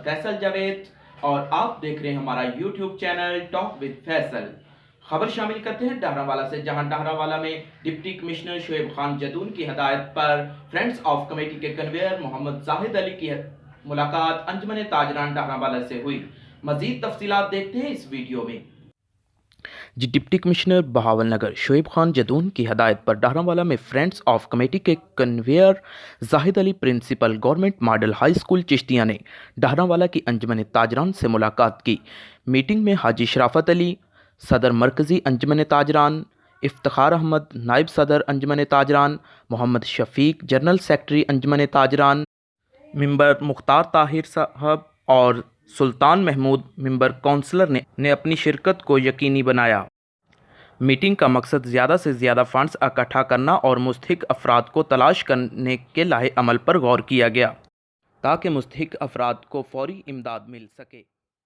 फैसल जावेद और आप देख रहे हैं हमारा YouTube channel talk with Faisal. खबर शामिल करते हैं डहरावाला से, जहां डहरावाला में डिप्टी कमिश्नर शोएब खान जदून की हदायत पर फ्रेंड्स ऑफ कमेटी के कन्वीनर मोहम्मद जाहिद अली की मुलाकात अंजुमन ताजरान डहरावाला से हुई। मजीद तफसीलात देखते हैं इस वीडियो में। Deputy commissioner Bahawalnagar Shoaib Khan Jadoon की हदायत पर डहरावाला में फ्रेंड्स ऑफ कमेटी के convener Zahid Ali principal government model high school Chishtia ने डहरावाला की अंजुमन ताजरान से मुलाकात की। मीटिंग में हाजी शराफत अली सदर मरकज़ी अंजुमन ताजरान, इफ्तिखार अहमद नायब सदर अंजुमन ताजरान, मोहम्मद शफीक जनरल सेक्रेटरी अंजुमन ताजरान, मेंबर मुख्तार ताहिर साहब और सुल्तान महमूद मेंबर काउंसलर ने अपनी शिरकत को यकीनी बनाया। मीटिंग का मकसद ज़्यादा से ज़्यादा फंड्स इकट्ठा करना और मुस्तहिक अफराद को तलाश करने के लाहे अमल पर गौर किया गया ताकि मुस्तहिक अफराद को फौरी इमदाद मिल सके।